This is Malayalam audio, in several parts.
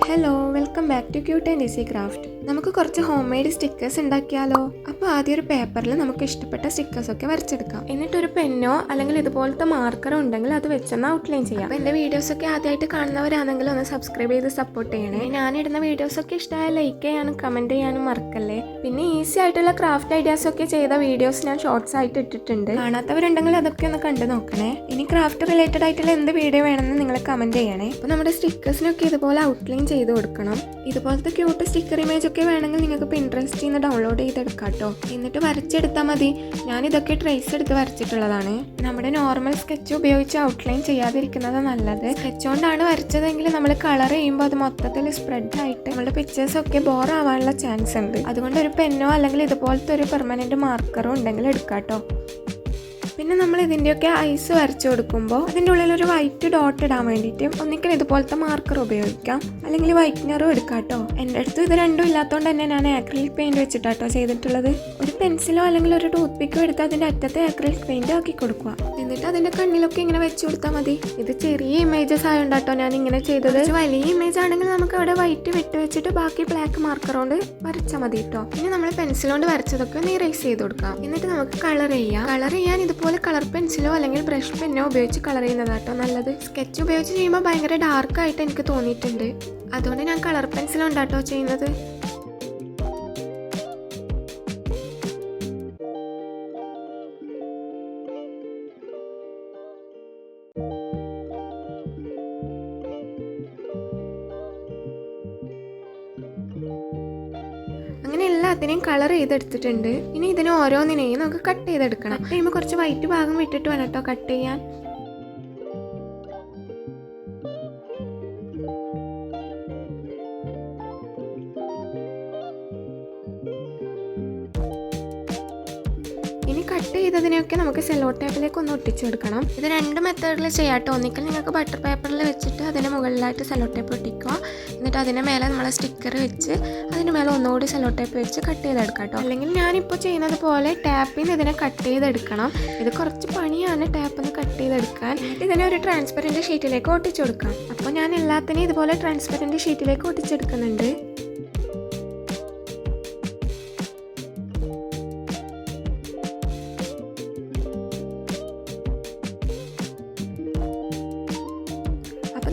Hello, welcome back to cute and easy craft. നമുക്ക് കുറച്ച് ഹോം മെയ്ഡ് സ്റ്റിക്കേഴ്സ് ഉണ്ടാക്കിയാലോ? അപ്പോൾ ആദ്യം ഒരു പേപ്പറിൽ നമുക്ക് ഇഷ്ടപ്പെട്ട സ്റ്റിക്കേഴ്സൊക്കെ വരച്ചെടുക്കാം. എന്നിട്ടൊരു പെന്നോ അല്ലെങ്കിൽ ഇതുപോലത്തെ മാർക്കറോ ഉണ്ടെങ്കിൽ അത് വെച്ചൊന്ന് ഔട്ട്ലൈൻ ചെയ്യാം. അപ്പോൾ എൻ്റെ വീഡിയോസൊക്കെ ആദ്യമായിട്ട് കാണുന്നവരാണെങ്കിൽ ഒന്ന് സബ്സ്ക്രൈബ് ചെയ്ത് സപ്പോർട്ട് ചെയ്യണേ. ഞാനിടുന്ന വീഡിയോസൊക്കെ ഇഷ്ടമായ ലൈക്ക് ചെയ്യാനും കമൻറ്റ് ചെയ്യാനും മറക്കല്ലേ. പിന്നെ ഈസി ആയിട്ടുള്ള ക്രാഫ്റ്റ് ഐഡിയാസൊക്കെ ചെയ്ത വീഡിയോസ് ഞാൻ ഷോർട്സ് ആയിട്ട് ഇട്ടിട്ടുണ്ട്. കാണാത്തവരുണ്ടെങ്കിൽ അതൊക്കെ ഒന്ന് കണ്ടു നോക്കണേ. ഇനി ക്രാഫ്റ്റ് റിലേറ്റഡ് ആയിട്ടുള്ള എന്ത് വീഡിയോ വേണമെന്ന് നിങ്ങൾ കമൻറ്റ് ചെയ്യണേ. അപ്പോൾ നമ്മുടെ സ്റ്റിക്കേഴ്സിനൊക്കെ ഇതുപോലെ ഔട്ട്ലൈൻ ചെയ്ത് കൊടുക്കണം. ഇതുപോലത്തെ ക്യൂട്ട് സ്റ്റിക്കർ ഇമേജ് ഒക്കെ വേണമെങ്കിൽ നിങ്ങൾക്ക് പിൻട്രസ്റ്റിൽ നിന്ന് ഡൗൺലോഡ് ചെയ്തെടുക്കാം കേട്ടോ. എന്നിട്ട് വരച്ചെടുത്താൽ മതി. ഞാനിതൊക്കെ ട്രേസ് എടുത്ത് വരച്ചിട്ടുള്ളതാണ്. നമ്മുടെ നോർമൽ സ്കെച്ച് ഉപയോഗിച്ച് ഔട്ട്ലൈൻ ചെയ്യാതിരിക്കുന്നത് നല്ലത്. സ്കെച്ച് കൊണ്ടാണ് വരച്ചതെങ്കിൽ നമ്മൾ കളർ ചെയ്യുമ്പോൾ അത് മൊത്തത്തിൽ സ്പ്രെഡ് ആയിട്ട് നമ്മുടെ പിക്ചേഴ്സൊക്കെ ബോർ ആവാനുള്ള ചാൻസ് ഉണ്ട്. അതുകൊണ്ട് ഒരു പെന്നോ അല്ലെങ്കിൽ ഇതുപോലത്തെ ഒരു പെർമനൻറ്റ് മാർക്കറോ ഉണ്ടെങ്കിൽ എടുക്കാം കേട്ടോ. പിന്നെ നമ്മൾ ഇതിൻ്റെയൊക്കെ ഐസ് വരച്ചു കൊടുക്കുമ്പോൾ അതിൻ്റെ ഉള്ളിൽ ഒരു വൈറ്റ് ഡോട്ട് ഇടാൻ വേണ്ടിയിട്ട് ഒന്നിക്കൽ ഇതുപോലത്തെ മാർക്കർ ഉപയോഗിക്കാം, അല്ലെങ്കിൽ വൈറ്റ്നറും എടുക്കാം കേട്ടോ. എൻ്റെ അടുത്ത് ഇത് രണ്ടും ഇല്ലാത്തതുകൊണ്ട് തന്നെ ഞാൻ ആക്രിലിക് പെയിൻറ് വെച്ചിട്ടാട്ടോ ചെയ്തിട്ടുള്ളത്. ഒരു പെൻസിലോ അല്ലെങ്കിൽ ഒരു ടൂത്ത് പിക്കോ എടുത്ത് അതിൻ്റെ അറ്റത്തെ ആക്രിലിക് പെയിൻറ് ആക്കി കൊടുക്കുക. എന്നിട്ട് അതിൻ്റെ കണ്ണിലൊക്കെ ഇങ്ങനെ വെച്ച് കൊടുത്താൽ മതി. ഇത് ചെറിയ ഇമേജസ് ആയതുകൊണ്ടാട്ടോ ഞാൻ ഇങ്ങനെ ചെയ്തത്. വലിയ ഇമേജ് ആണെങ്കിൽ നമുക്ക് അവിടെ വൈറ്റ് വിട്ട് വെച്ചിട്ട് ബാക്കി ബ്ലാക്ക് മാർക്കർ കൊണ്ട് വരച്ചാൽ മതി കേട്ടോ. ഇനി നമ്മൾ പെൻസിൽ കൊണ്ട് വരച്ചതൊക്കെ ഒന്ന് ഇറേസ് ചെയ്ത് കൊടുക്കാം. എന്നിട്ട് നമുക്ക് കളർ ചെയ്യാൻ ഇതുപോലെ കളർ പെൻസിലോ അല്ലെങ്കിൽ ബ്രഷ് പെന്നോ ഉപയോഗിച്ച് കളർ ചെയ്യുന്നതാട്ടോ നല്ലത്. സ്കെച്ച് ഉപയോഗിച്ച് ചെയ്യുമ്പോൾ ഭയങ്കര ഡാർക്കായിട്ട് എനിക്ക് തോന്നിയിട്ടുണ്ട്. അതുകൊണ്ട് ഞാൻ കളർ പെൻസിലുണ്ടാട്ടോ ചെയ്യുന്നത്. അങ്ങനെ എല്ലാത്തിനെയും കളർ ചെയ്തെടുത്തിട്ടുണ്ട്. ഇനി ഇതിന് ഓരോന്നിനെയും നമുക്ക് കട്ട് ചെയ്തെടുക്കണം. കട്ട് ചെയ്യുമ്പോൾ കുറച്ച് വൈറ്റ് ഭാഗം വിട്ടിട്ട് വേണം കേട്ടോ കട്ട് ചെയ്യാൻ. ഇനി കട്ട് ചെയ്തതിനെയൊക്കെ നമുക്ക് സെല്ലോ ടേപ്പിലേക്ക് ഒന്ന് ഒട്ടിച്ചെടുക്കണം. ഇത് രണ്ട് മെത്തേഡിൽ ചെയ്യാട്ടോ. ഒന്നിക്കൽ നിങ്ങൾക്ക് ബട്ടർ പേപ്പറിൽ വെച്ചിട്ട് അതിന് മുകളിലായിട്ട് സെല്ലോ ടേപ്പ് ഒട്ടിക്കുക. എന്നിട്ട് അതിന് മേലെ നമ്മൾ സ്റ്റിക്കർ വെച്ച് അതിന് മേലെ ഒന്നുകൂടി സെല്ലോ ടേപ്പ് വെച്ച് കട്ട് ചെയ്തെടുക്കാം കേട്ടോ. അല്ലെങ്കിൽ ഞാനിപ്പോൾ ചെയ്യുന്നത് പോലെ ടാപ്പിൽ നിന്ന് ഇതിനെ കട്ട് ചെയ്തെടുക്കണം. ഇത് കുറച്ച് പണിയാണ് ടാപ്പിൽ നിന്ന് കട്ട് ചെയ്തെടുക്കാൻ. ഇതിനെ ഒരു ട്രാൻസ്പെറൻറ്റ് ഷീറ്റിലേക്ക് ഒട്ടിച്ചു കൊടുക്കാം. അപ്പോൾ ഞാൻ എല്ലാത്തിനെയും ഇതുപോലെ ട്രാൻസ്പെറൻറ്റ് ഷീറ്റിലേക്ക് ഒട്ടിച്ചെടുക്കുന്നുണ്ട്.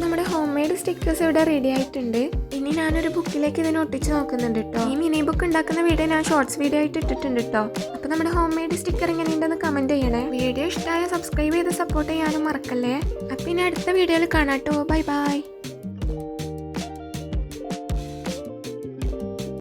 നമ്മുടെ ഹോം മെയ്ഡ് സ്റ്റിക്കേഴ്സ് ഇവിടെ റെഡി ആയിട്ടുണ്ട്. ഇനി ഞാനൊരു ബുക്കിലേക്ക് ഇതിനെ ഒട്ടിച്ച് നോക്കുന്നുണ്ട് കേട്ടോ. ഈ മിനി ബുക്ക് ഉണ്ടാക്കുന്ന വീഡിയോ ഞാൻ ഷോർട്സ് വീഡിയോ ആയിട്ട് ഇട്ടിട്ടുണ്ട് കേട്ടോ. അപ്പോൾ നമ്മുടെ ഹോം മെയ്ഡ് സ്റ്റിക്കർ എങ്ങനെയുണ്ടെന്ന് കമൻറ്റ് ചെയ്യണേ. വീഡിയോ ഇഷ്ടമായ സബ്സ്ക്രൈബ് ചെയ്ത് സപ്പോർട്ട് ചെയ്യാനും മറക്കല്ലേ. അപ്പം ഇനി അടുത്ത വീഡിയോയിൽ കാണാം കേട്ടോ. Bye bye.